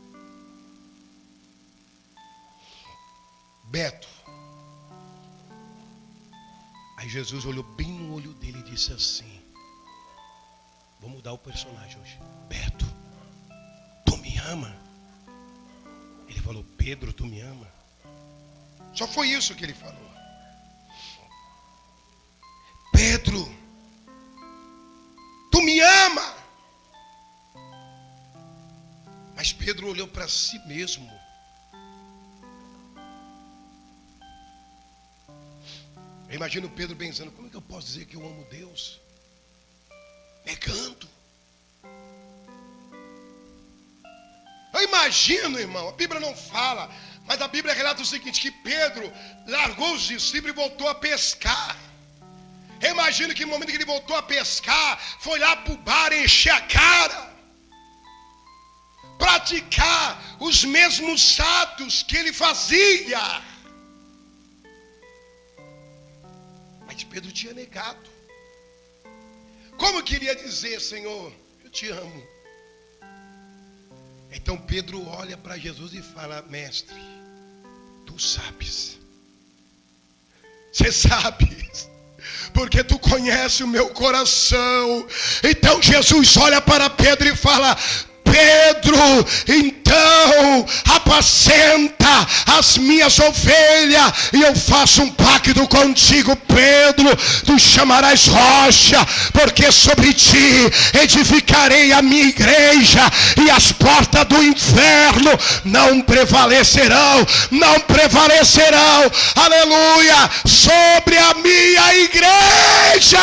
Beto. Aí Jesus olhou bem no olho dele e disse assim, vou mudar o personagem hoje. Beto, tu me ama? Ele falou, Pedro, tu me ama? Só foi isso que ele falou. Pedro, tu me ama? Mas Pedro olhou para si mesmo. Eu imagino Pedro pensando, como é que eu posso dizer que eu amo Deus? Negando. Eu imagino, irmão, a Bíblia não fala, mas a Bíblia relata o seguinte, que Pedro largou os discípulos e voltou a pescar. Eu imagino que no momento que ele voltou a pescar, foi lá para o bar encher a cara, praticar os mesmos atos que ele fazia. Mas Pedro tinha negado. Como queria dizer, Senhor, eu te amo. Então Pedro olha para Jesus e fala: mestre, tu sabes. Você sabes, porque tu conhece o meu coração. Então Jesus olha para Pedro e fala: Pedro, então apacenta as minhas ovelhas, e eu faço um pacto contigo, Pedro, tu chamarás rocha, porque sobre ti edificarei a minha igreja, e as portas do inferno não prevalecerão, aleluia, sobre a minha igreja.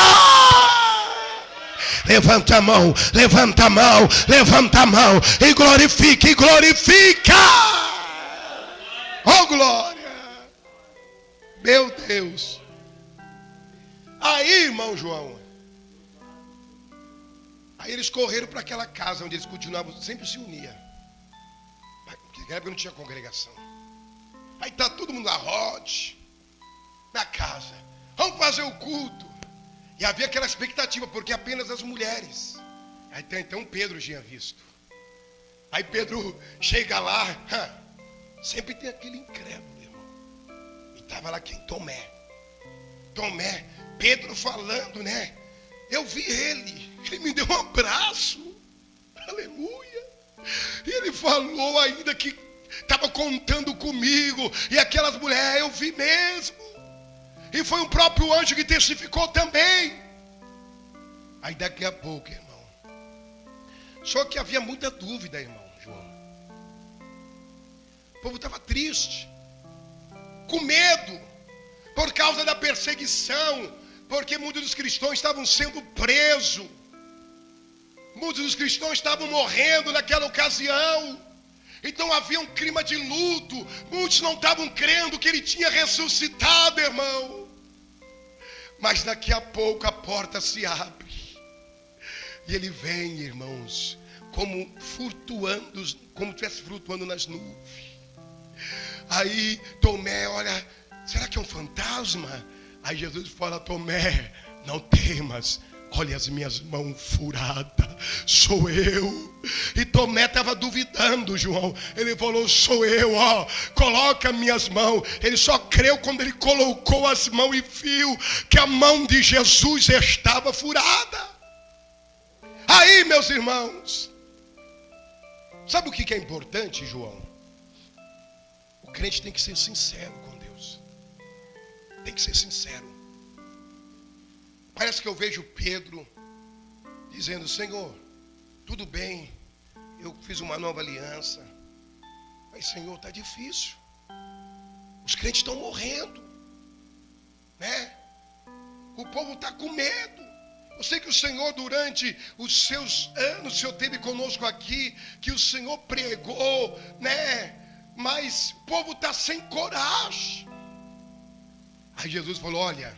Levanta a mão, levanta a mão, levanta a mão e glorifica, e glorifica. Oh glória, meu Deus. Aí, irmão João, aí eles correram para aquela casa onde eles continuavam, sempre se uniam, porque naquela época não tinha congregação. Aí está todo mundo na rote, na casa, vamos fazer o culto. E havia aquela expectativa, porque apenas as mulheres. Até então Pedro tinha visto. Aí Pedro chega lá, sempre tem aquele incrédulo, irmão. E estava lá quem? Tomé, Pedro falando, né? Eu vi ele me deu um abraço, aleluia. E ele falou ainda que estava contando comigo. E aquelas mulheres, eu vi mesmo. E foi um próprio anjo que testificou também. Aí daqui a pouco, irmão. Só que havia muita dúvida, irmão João. O povo estava triste, com medo, por causa da perseguição, porque muitos dos cristãos estavam sendo presos. Muitos dos cristãos estavam morrendo naquela ocasião. Então havia um clima de luto. Muitos não estavam crendo que ele tinha ressuscitado, irmão. Mas daqui a pouco a porta se abre. E ele vem, irmãos, como flutuando, como estivesse flutuando nas nuvens. Aí Tomé olha, será que é um fantasma? Aí Jesus fala: Tomé, não temas. Olha as minhas mãos furadas, sou eu. E Tomé estava duvidando, João. Ele falou: sou eu, ó, coloca minhas mãos. Ele só creu quando ele colocou as mãos e viu que a mão de Jesus estava furada. Aí, meus irmãos, sabe o que é importante, João? O crente tem que ser sincero com Deus. Tem que ser sincero. Parece que eu vejo Pedro dizendo: Senhor, tudo bem, eu fiz uma nova aliança, mas Senhor, está difícil. Os crentes estão morrendo, né? O povo está com medo. Eu sei que o Senhor, durante os seus anos, o Senhor esteve conosco aqui, que o Senhor pregou, né? Mas o povo está sem coragem. Aí Jesus falou: olha,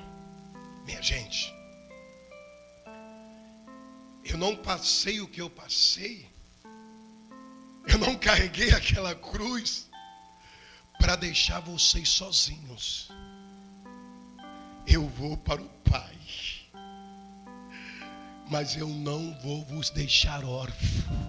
minha gente, eu não passei o que eu passei, eu não carreguei aquela cruz para deixar vocês sozinhos. Eu vou para o Pai, mas eu não vou vos deixar órfãos.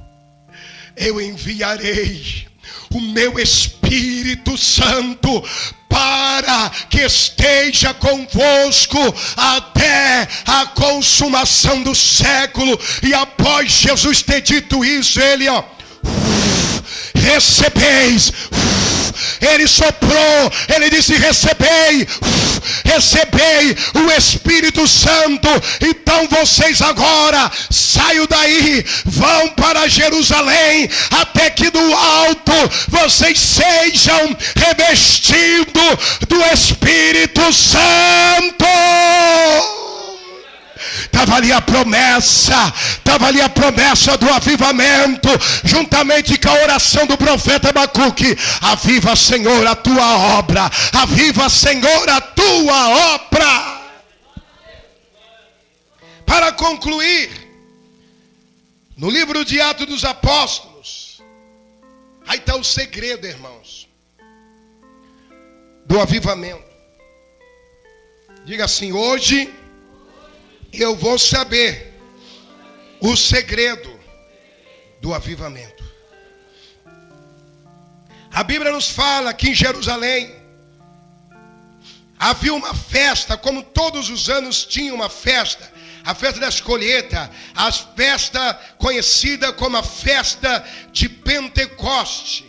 Eu enviarei o meu Espírito Santo para que esteja convosco até a consumação do século. E após Jesus ter dito isso, ele recebeis. Ele soprou, ele disse: recebei o Espírito Santo. Então vocês agora saiam daí, vão para Jerusalém, até que do alto vocês sejam revestidos do Espírito Santo. Estava ali a promessa do avivamento, juntamente com a oração do profeta Abacuque. Aviva, Senhor, a tua obra. Aviva, Senhor, a tua obra. Para concluir, no livro de Atos dos Apóstolos, aí está o segredo, irmãos, do avivamento. Diga assim: hoje eu vou saber o segredo do avivamento. A Bíblia nos fala que em Jerusalém havia uma festa, como todos os anos tinha uma festa, a festa das colheitas, a festa conhecida como a festa de Pentecoste.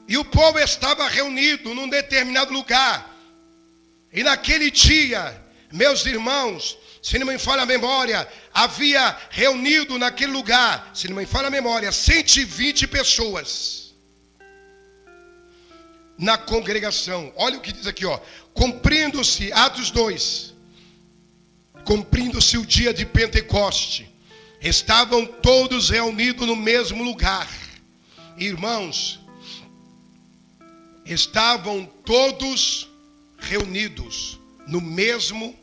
E o povo estava reunido num determinado lugar. E naquele dia, meus irmãos, se não me falha a memória, havia reunido naquele lugar, se não me falha a memória, 120 pessoas na congregação. Olha o que diz aqui, ó. Cumprindo-se, Atos 2, cumprindo-se o dia de Pentecoste, estavam todos reunidos no mesmo lugar. Irmãos, estavam todos reunidos no mesmo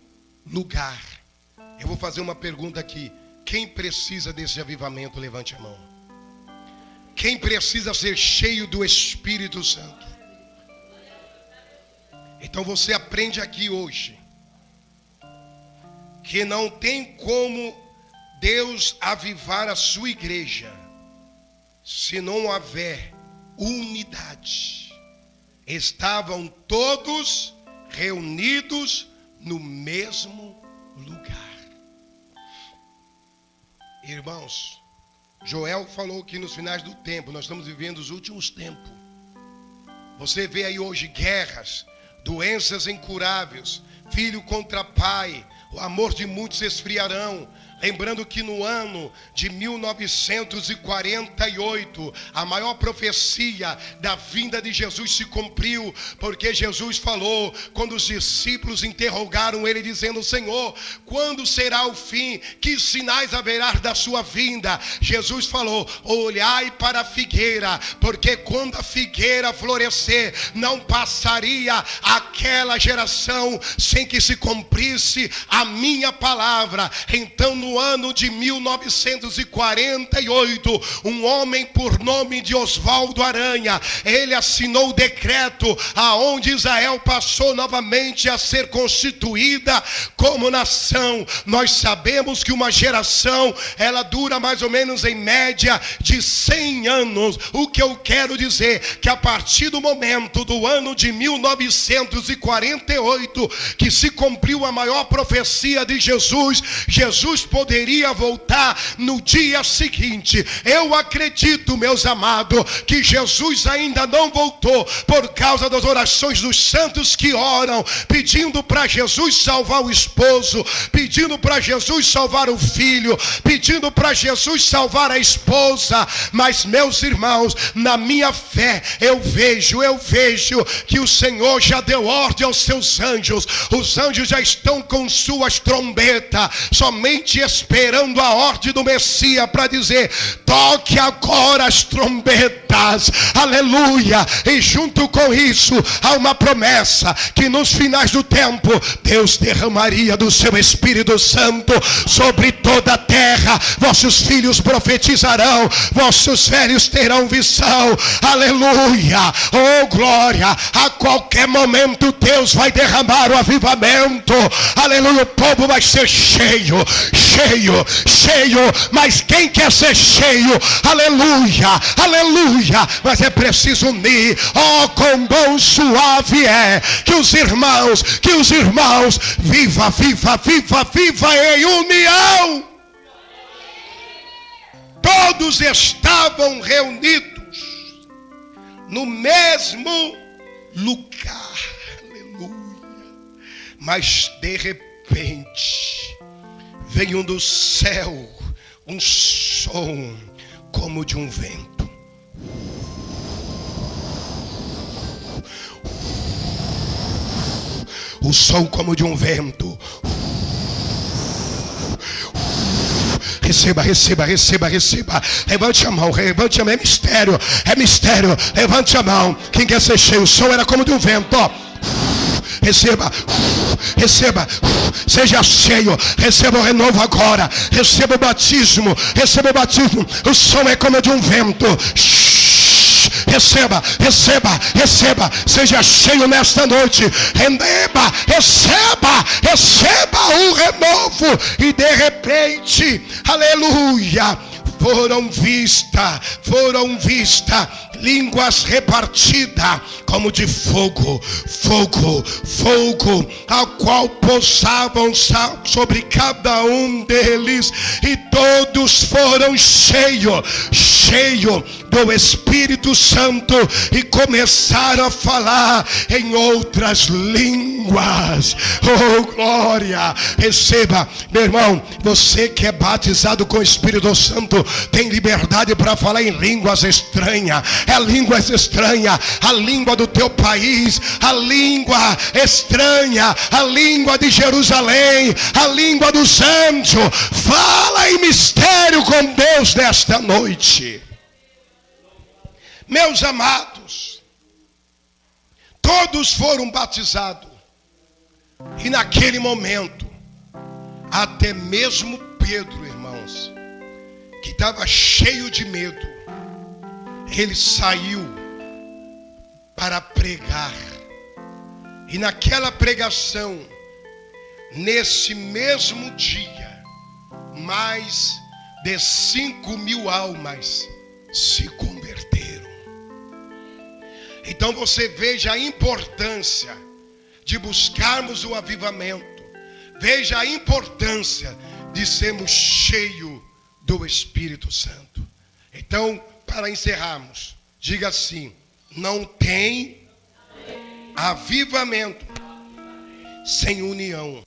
lugar. Eu vou fazer uma pergunta aqui. Quem precisa desse avivamento, levante a mão. Quem precisa ser cheio do Espírito Santo? Então você aprende aqui hoje que não tem como Deus avivar a sua igreja se não houver unidade. Estavam todos reunidos no mesmo lugar. Irmãos, Joel falou que nos finais do tempo, nós estamos vivendo os últimos tempos. Você vê aí hoje guerras, doenças incuráveis, filho contra pai, o amor de muitos esfriarão. Lembrando que no ano de 1948, a maior profecia da vinda de Jesus se cumpriu, porque Jesus falou, quando os discípulos interrogaram ele, dizendo: Senhor, quando será o fim? Que sinais haverá da sua vinda? Jesus falou: olhai para a figueira, porque quando a figueira florescer, não passaria aquela geração sem que se cumprisse a minha palavra. Então, no ano de 1948, um homem por nome de Oswaldo Aranha, ele assinou o decreto aonde Israel passou novamente a ser constituída como nação. Nós sabemos que uma geração, ela dura mais ou menos em média de 100 anos. O que eu quero dizer, que a partir do momento do ano de 1948, que se cumpriu a maior profecia de Jesus, Jesus poderia voltar no dia seguinte. Eu acredito, meus amados, que Jesus ainda não voltou por causa das orações dos santos que oram, pedindo para Jesus salvar o esposo, pedindo para Jesus salvar o filho, pedindo para Jesus salvar a esposa. Mas, meus irmãos, na minha fé, eu vejo que o Senhor já deu ordem aos seus anjos. Os anjos já estão com suas trombetas, somente esperando a ordem do Messias para dizer: toque agora as trombetas, aleluia. E junto com isso há uma promessa, que nos finais do tempo Deus derramaria do seu Espírito Santo sobre toda a terra. Vossos filhos profetizarão, vossos velhos terão visão, aleluia. Oh glória, a qualquer momento Deus vai derramar o avivamento, aleluia. O povo vai ser cheio, mas quem quer ser cheio, aleluia, mas é preciso unir. Oh, quão bom suave é que os irmãos viva em união. Todos estavam reunidos no mesmo lugar, aleluia. Mas de repente veio do céu um som como de um vento. O som como de um vento. Receba. Levante a mão, é mistério. Levante a mão. Quem quer ser cheio? O som era como de um vento, ó. Receba, seja cheio, receba o renovo agora, receba o batismo, o som é como de um vento. Receba, seja cheio nesta noite, receba o renovo, e de repente, aleluia, foram vistas línguas repartidas como de fogo, a qual pousavam sobre cada um deles, e todos foram cheios do Espírito Santo e começaram a falar em outras línguas. Oh, glória! Receba, meu irmão, você que é batizado com o Espírito Santo tem liberdade para falar em línguas estranhas. É línguas estranhas, a língua do teu país, a língua estranha, a língua de Jerusalém, a língua dos anjos. Fala em mistério com Deus nesta noite. Meus amados, todos foram batizados, e naquele momento, até mesmo Pedro, irmãos, que estava cheio de medo, ele saiu para pregar, e naquela pregação, nesse mesmo dia, mais de 5.000 almas se converteram. Então você veja a importância de buscarmos o avivamento. Veja a importância de sermos cheios do Espírito Santo. Então, para encerrarmos, diga assim: não tem avivamento sem união.